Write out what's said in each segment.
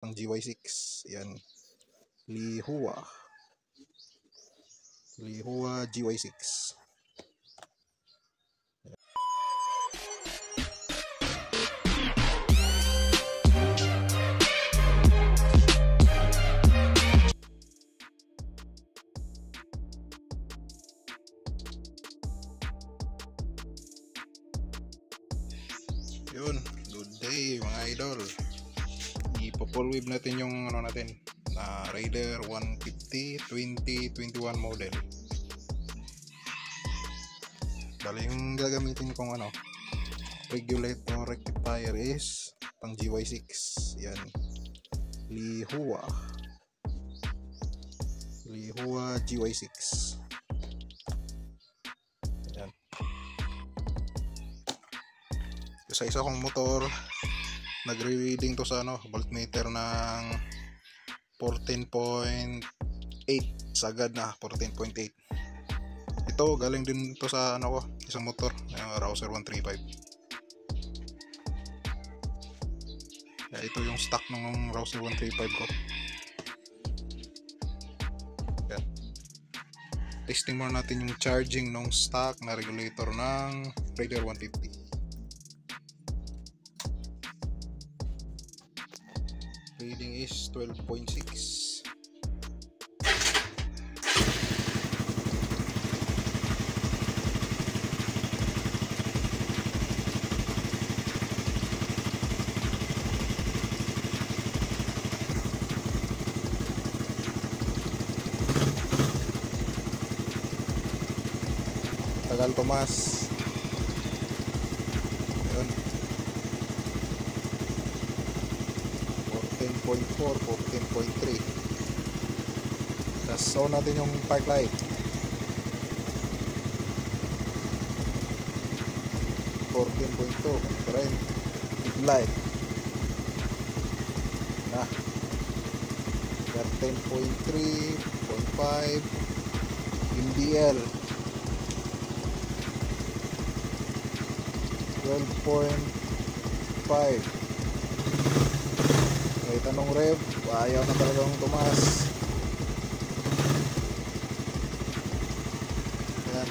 ng GY6. Yan, Lihua GY6. Yun, good day mga idol. Ipo-full wave natin yung ano natin na Raider 150 2021 model. Bali yung gagamitin kong ano regulator rectifier is pang GY6. Yan, Lihua GY6. Yan. Sa isa kong motor nagre-reading to sa ano voltmeter ng 14.8 sagad na 14.8. Ito galing din to sa ano ko isang motor Rouser 135. Ito yung stock ng Rouser 135 ko. Yan. Testing muna natin yung charging ng stock na regulator ng Raider 150. Reading is 12.6. Tagal tumas. Ayun. 14.4, 14.3. Tapos on natin yung park light. 14.2. Ito rin. Light. Na. 13.3, 0.5. MDL. 12.5. Kahit anong rev, ayaw na talagang tumaas. Ayan.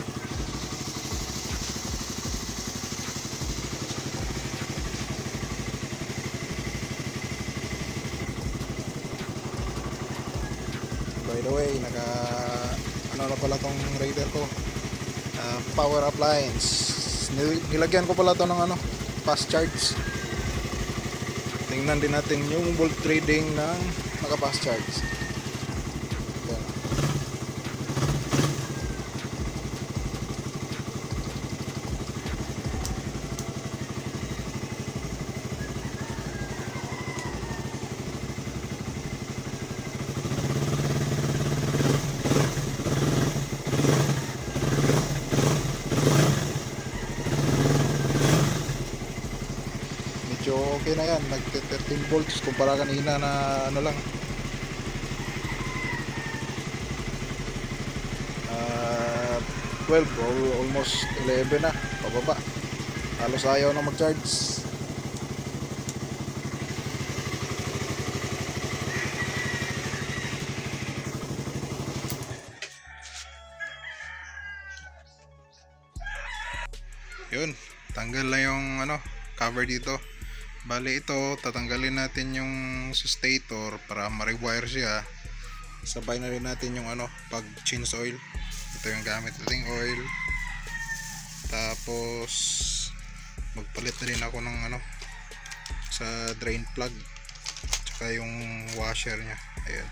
By the way, ano na pala tong Raider ko, power appliance. Nilagyan ko pala to ng ano, fast charge. Tingnan din natin yung volt reading ng naka-fast charge. Ayan. Medyo okay na yan, nag 13 volts kumpara kanina na ano lang 12 or almost 11 na pababa. Halos ayaw na mag-charge. Yun, tanggal lang yung ano cover dito. Bali ito, tatanggalin natin yung stator para ma-rewire siya. Sabay na rin natin yung ano, pag change oil. Ito yung gamit nating oil. Tapos magpalit na rin ako ng ano sa drain plug tsaka yung washer nya. Ayan.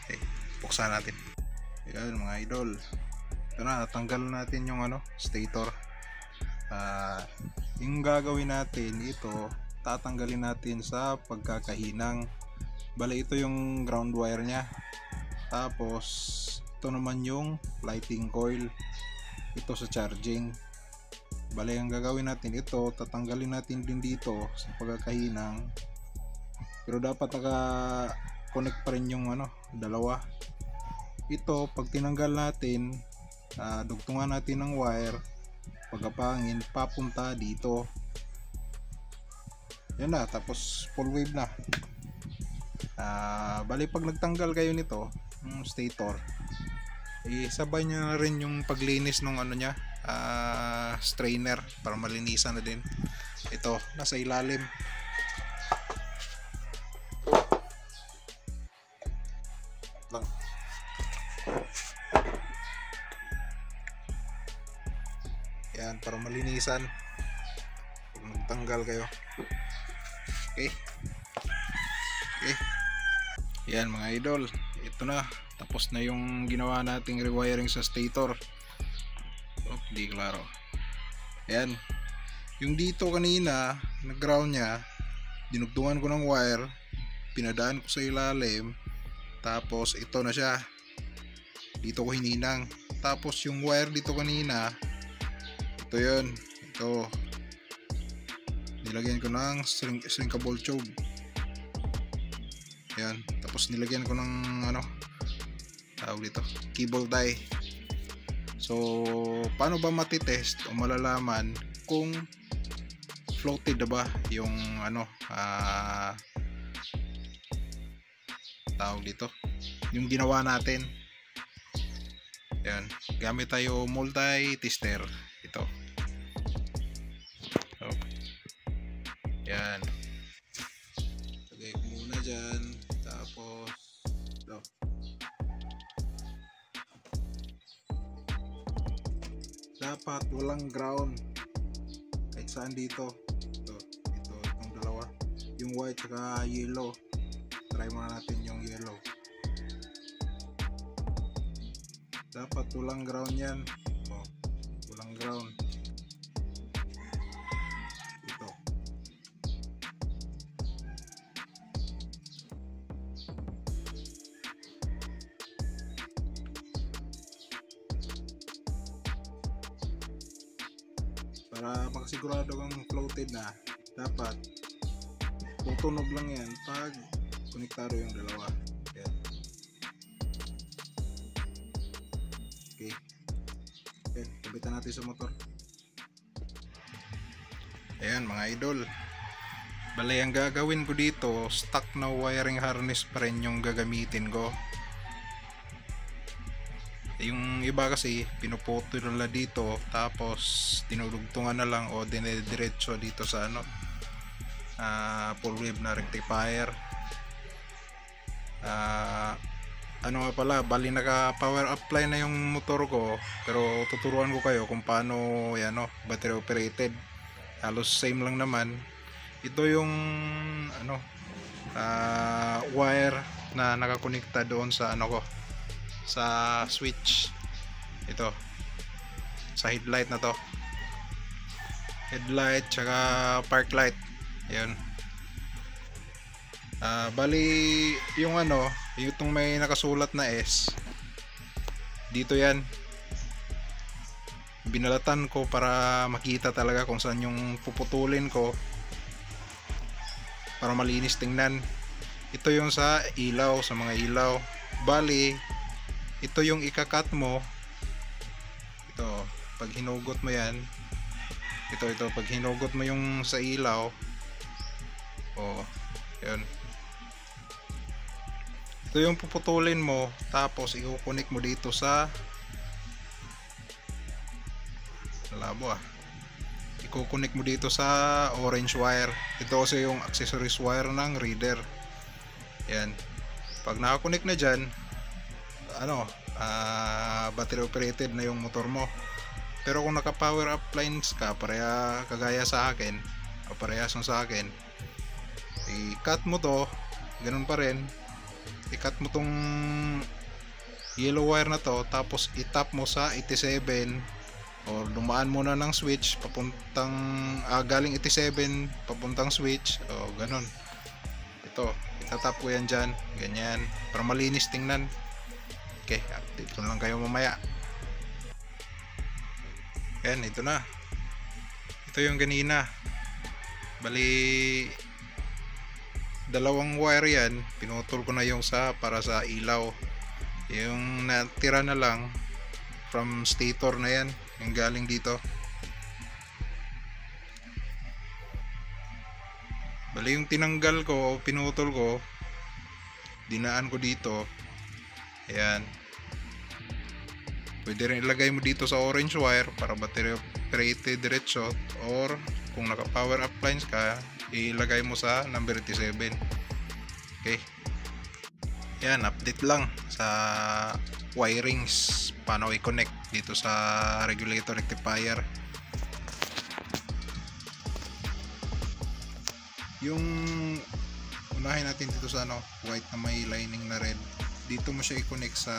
Okay, buksan natin. Ayan mga idol. Ito na, tanggal natin yung ano, stator. Yung gagawin natin ito, tatanggalin natin sa pagkakahinang. Bali ito yung ground wire nya. Tapos ito naman yung lighting coil. Ito sa charging. Bali ang gagawin natin ito, tatanggalin natin din dito sa pagkakahinang. Pero dapat naka-connect pa rin yung ano, dalawa. Ito pag tinanggal natin, dugtungan natin ng wire, pagkapangin papunta dito. Yan na, tapos full wave na. Bali pag nagtanggal kayo nito, yung stator, isabay nyo na rin yung paglinis ng ano nya, strainer, para malinisan na din. Ito nasa ilalim lang. Yan, para malinisan pag nagtanggal kayo. Okay. Yan mga idol, ito na, tapos na yung ginawa nating rewiring sa stator. Di klaro. Yan, yung dito kanina nag ground nya, dinugtungan ko ng wire, pinadaan ko sa ilalim, tapos ito na siya, dito ko hininang. Tapos yung wire dito kanina, ito yun, ito nilagyan ko ng shrinkable tube. Yan, tapos nilagyan ko ng ano tawag dito, cable tie. So paano ba matitest o malalaman kung floated na ba yung ano tawag dito, yung ginawa natin? Yan, gamit tayo multi tester ito. So, yan, lagay ko muna dyan, tapos ito. Dapat walang ground kahit saan dito. Itong dalawa, yung white saka yellow. Try muna natin yung yellow. Dapat walang ground yan. Walang ground. Ito. Para makasigurado kang floated na, dapat tutunog lang yan pag konektado yung dalawa. Yan. Okay. Okay, kabitan natin sa motor. Ayan mga idol, bali ang gagawin ko dito, stock na wiring harness pa rin yung gagamitin ko. Yung iba kasi pinuputol nila dito, tapos dinudugtungan na lang o dinediretso dito sa ano, full wave na rectifier. Ano nga pala, bali naka power apply na yung motor ko, pero tuturuan ko kayo kung paano yan, no, battery operated. Halos same lang naman. Ito yung ano, wire na nakakonekta doon sa ano ko, sa switch. Ito sa headlight na to, headlight tsaka park light. Ayun. Bali yung ano, yung may nakasulat na S dito, yan binalatan ko para makita talaga kung saan yung puputulin ko para malinis tingnan. Ito yung sa ilaw, sa mga ilaw. Bali ito yung ikakat mo. Ito pag hinugot mo yan, ito pag hinugot mo yung sa ilaw, yun, ito yung puputulin mo, tapos i-connect mo dito sa i-connect mo dito sa orange wire. Ito kasi yung accessories wire ng reader. Yan, pag nakakonect na dyan, ano, battery operated na yung motor mo. Pero kung naka power up lines ka, pareha kagaya sa akin o parehas sa akin, i-cut mo to, ganun pa rin, i-cut mo tong yellow wire na to, tapos i-tap mo sa 87 o dumaan muna ng switch papuntang galing 87 papuntang switch, o ganun. Ito, itatap ko yan dyan, ganyan, para malinis tingnan. Okay, update ko lang kayo mamaya. Yan, ito na, ito yung ganina. Bali dalawang wire yan, pinutol ko na yung para sa ilaw. Yung natira na lang from stator na yan, yung galing dito. Bali yung tinanggal ko o pinutol ko, dinaan ko dito. Ayan. Pwede rin ilagay mo dito sa orange wire para battery operated diretso, or kung naka power appliance ka, ilagay mo sa number 87. Okay. Yan, update lang sa wirings, paano i-connect dito sa regulator rectifier. Yung unahin natin dito sa white na may lining na red, dito mo siya i-connect sa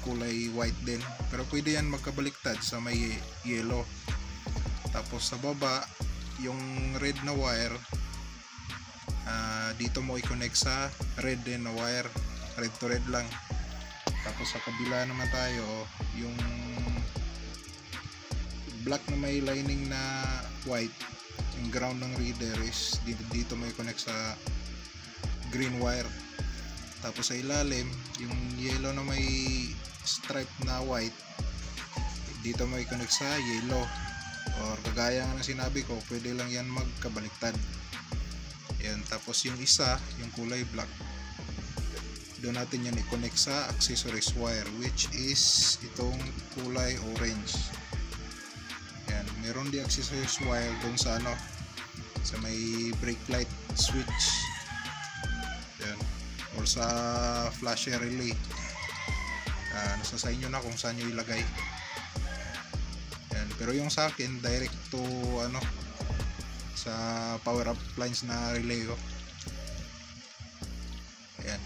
kulay white din, pero pwede yan magkabaliktad sa may yellow. Tapos sa baba yung red na wire, dito mo i-connect sa red din na wire, red to red lang. Tapos sa kabila naman tayo, yung black na may lining na white, yung ground ng reader is dito mo i-connect sa green wire. Tapos sa ilalim, yung yellow na may stripe na white, dito mo i-connect sa yellow, or kagaya nga ng sinabi ko, pwede lang yan magkabaliktad. Yan. Tapos yung isa, yung kulay black, doon natin yan i-connect sa accessories wire, which is itong kulay orange. Yan. Meron di accessories wire doon sa sa may brake light switch. Yan. Or sa flasher relay. Nasa sa inyo na kung saan nyo ilagay. Yan. Pero yung sa akin, direct to sa power appliance na relay ko. Ayan.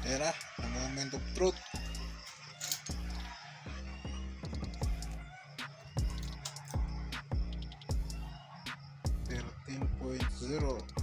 Ayan na, the moment of truth. 13.0